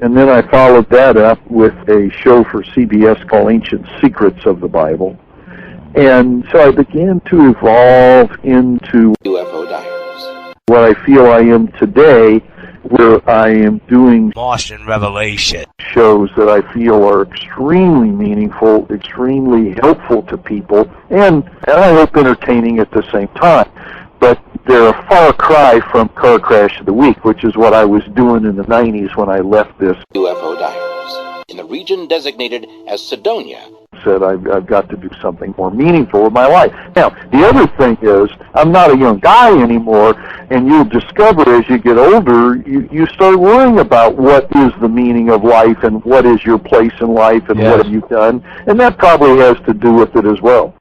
And then I followed that up with a show for CBS called Ancient Secrets of the Bible. And so I began to evolve into UFO Diaries, what I feel I am today, where I am doing Martian Revelation shows that I feel are extremely meaningful, extremely helpful to people, and I hope entertaining at the same time. But they're a far cry from Car Crash of the Week, which is what I was doing in the 90s when I left this. UFO Diaries, in the region designated as Cydonia. Said I've got to do something more meaningful with my life. Now, the other thing is, I'm not a young guy anymore, and you'll discover as you get older, you start worrying about what is the meaning of life and what is your place in life and what have you done, and that probably has to do with it as well.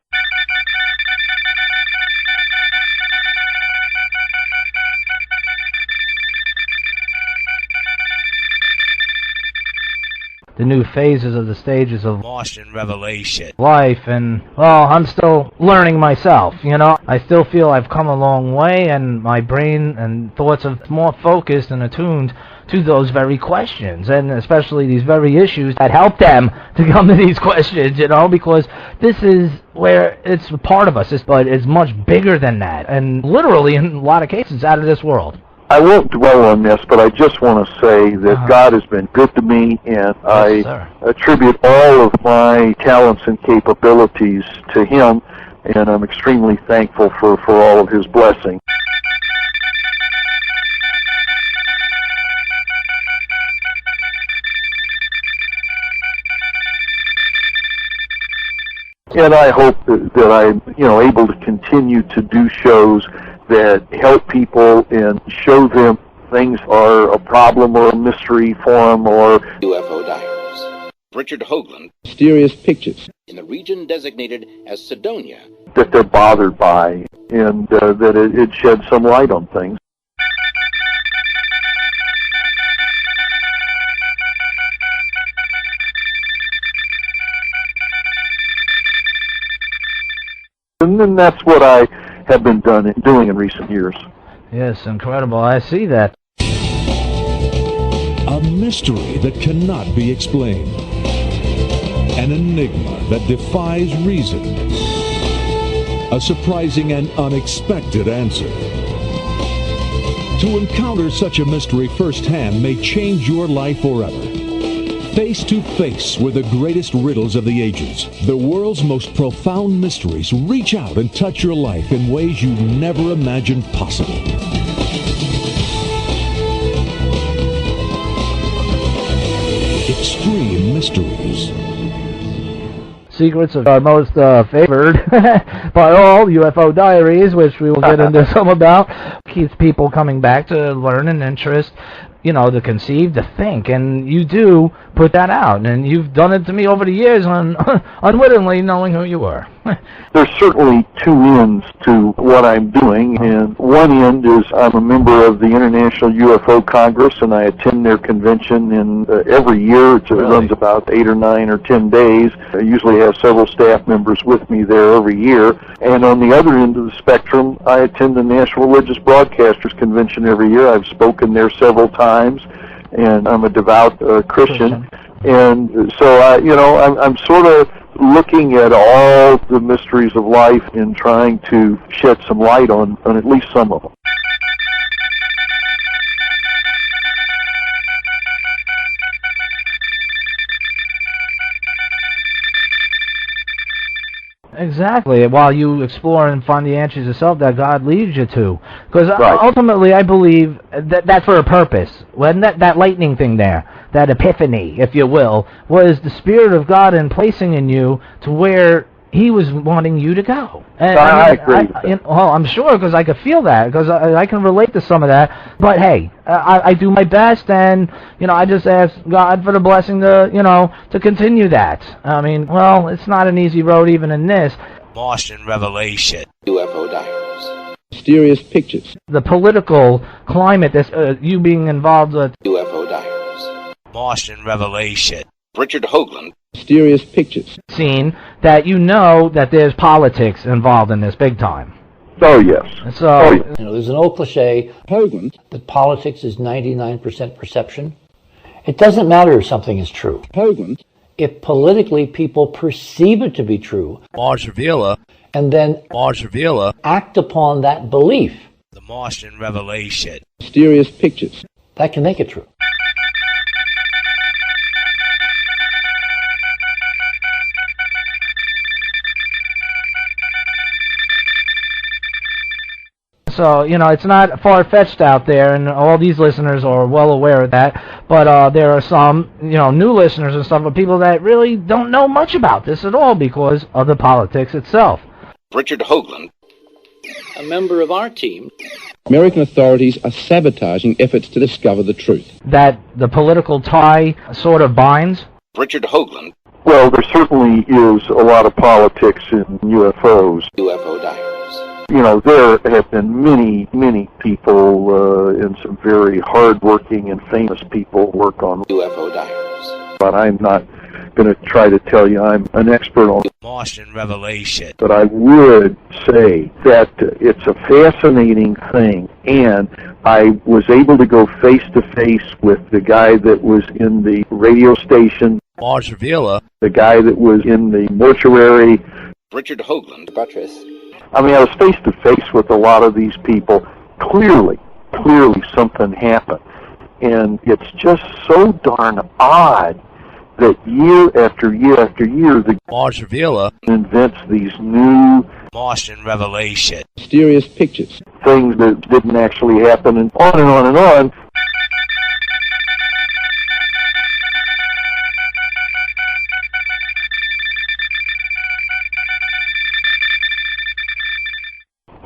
The new phases of the stages of Martian Revelation life, and, well, I'm still learning myself, you know. I still feel I've come a long way, and my brain and thoughts are more focused and attuned to those very questions, and especially these very issues that help them to come to these questions, you know, because this is where it's a part of us, but it's much bigger than that, and literally, in a lot of cases, out of this world. I won't dwell on this, but I just want to say that God has been good to me, and I attribute all of my talents and capabilities to Him, and I'm extremely thankful for all of His blessing. And I hope that I'm, able to continue to do shows that help people and show them things are a problem or a mystery for them or... UFO Diaries, Richard Hoagland, mysterious pictures in the region designated as Cydonia. That they're bothered by, and that it sheds some light on things. And then that's what I have been doing in recent years. Yes, incredible. I see that. A mystery that cannot be explained. An enigma that defies reason. A surprising and unexpected answer. To encounter such a mystery firsthand may change your life forever. Face to face with the greatest riddles of the ages, the world's most profound mysteries reach out and touch your life in ways you never imagined possible. Extreme Mysteries. Secrets of our most favored by all, UFO Diaries, which we will get into some about, keeps people coming back to learn and interest, to conceive, to think, and you do put that out, and you've done it to me over the years unwittingly knowing who you were. There's certainly two ends to what I'm doing, and one end is I'm a member of the International UFO Congress, and I attend their convention every year. It runs about 8 or 9 or 10 days. I usually have several staff members with me there every year. And on the other end of the spectrum, I attend the National Religious Broadcasters Convention every year. I've spoken there several times, and I'm a devout Christian. And so, I'm sort of looking at all the mysteries of life and trying to shed some light on at least some of them. Exactly, while you explore and find the answers yourself that God leads you to. Because ultimately, I believe that's for a purpose. When that lightning thing there, that epiphany, if you will, was the Spirit of God in placing in you to where He was wanting you to go. And, I agree. I'm sure, because I could feel that, because I can relate to some of that. But hey, I do my best, and I just ask God for the blessing to continue that. I mean, well, it's not an easy road even in this. Martian Revelation, UFO Diaries, mysterious pictures. The political climate, you being involved with UFO Diaries, Martian Revelation, Richard Hoagland, mysterious pictures. Scene that that there's politics involved in this big time. Oh, yes. So, there's an old cliche, Hoagland, that politics is 99% perception It doesn't matter if something is true. Hoagland. If politically people perceive it to be true, and then act upon that belief, the Martian revelation, mysterious pictures, that can make it true. So, you know, it's not far-fetched out there, and all these listeners are well aware of that, but there are some, you know, new listeners and stuff, but people that really don't know much about this at all because of the politics itself. Richard Hoagland, a member of our team. American authorities are sabotaging efforts to discover the truth. That the political tie sort of binds. Richard Hoagland. Well, there certainly is a lot of politics in UFOs. UFO Diaries. You know, there have been many people and some very hard-working and famous people work on UFO Diaries. But I'm not going to try to tell you I'm an expert on Martian revelation. But I would say that it's a fascinating thing, and I was able to go face-to-face with the guy that was in the radio station, Mars Revealer, the guy that was in the mortuary, Richard Hoagland, Buttress. I mean, I was face-to-face with a lot of these people. Clearly something happened. And it's just so darn odd that year after year after year, the Mars Revealer invents these new Martian revelation, mysterious pictures, things that didn't actually happen, and on and on and on.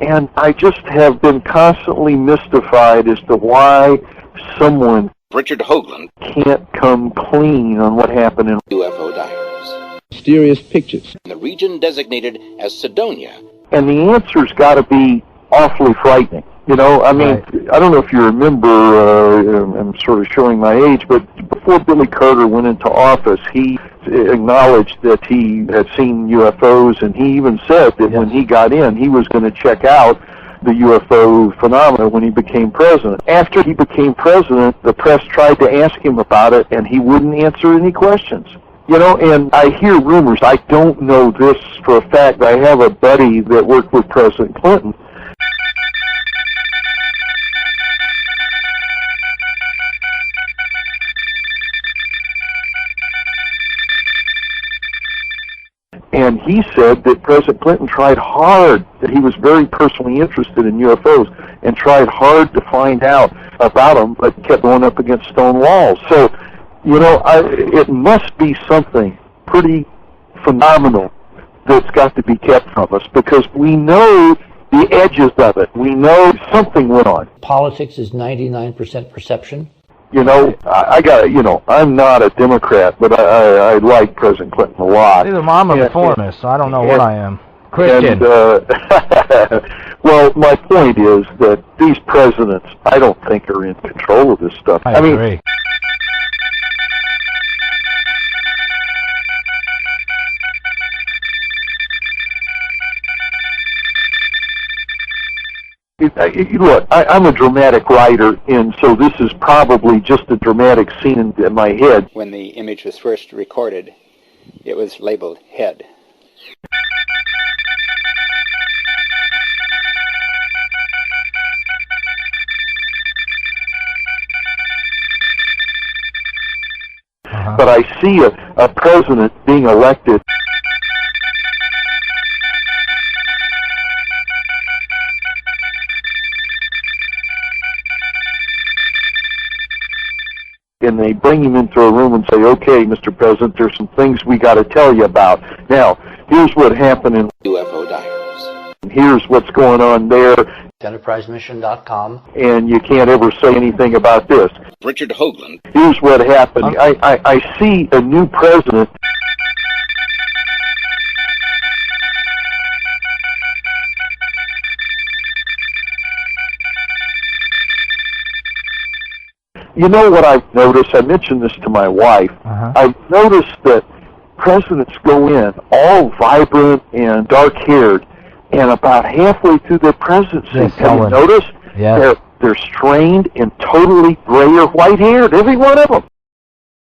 And I just have been constantly mystified as to why someone, Richard Hoagland, can't come clean on what happened in UFO Diaries. Mysterious pictures. The region designated as Cydonia. And the answer's got to be awfully frightening. You know, I mean, I don't know if you remember, I'm sort of showing my age, but before Billy Carter went into office, he acknowledged that he had seen UFOs, and he even said that when he got in, he was going to check out the UFO phenomena when he became president. After he became president, the press tried to ask him about it, and he wouldn't answer any questions. You know, and I hear rumors. I don't know this for a fact. I have a buddy that worked with President Clinton. And he said that President Clinton tried hard, that he was very personally interested in UFOs, and tried hard to find out about them, but kept going up against stone walls. So, you know, it must be something pretty phenomenal that's got to be kept from us, because we know the edges of it. We know something went on. Politics is 99% perception. You know, I'm not a Democrat, but I like President Clinton a lot. I'm a reformist, so I don't know what I am. Christian. Well, my point is that these presidents, I don't think, are in control of this stuff. I agree. Look, I'm a dramatic writer, and so this is probably just a dramatic scene in my head. When the image was first recorded, it was labeled head. But I see a president being elected. And they bring him into a room and say, okay, Mr. President, there's some things we got to tell you about. Now, here's what happened in UFO Diaries. Here's what's going on there. EnterpriseMission.com. And you can't ever say anything about this. Richard Hoagland. Here's what happened. I see a new president. You know what I've noticed? I mentioned this to my wife. I've noticed that presidents go in all vibrant and dark-haired, and about halfway through their presidency, have you noticed? Yeah. They're strained and totally gray or white-haired, every one of them.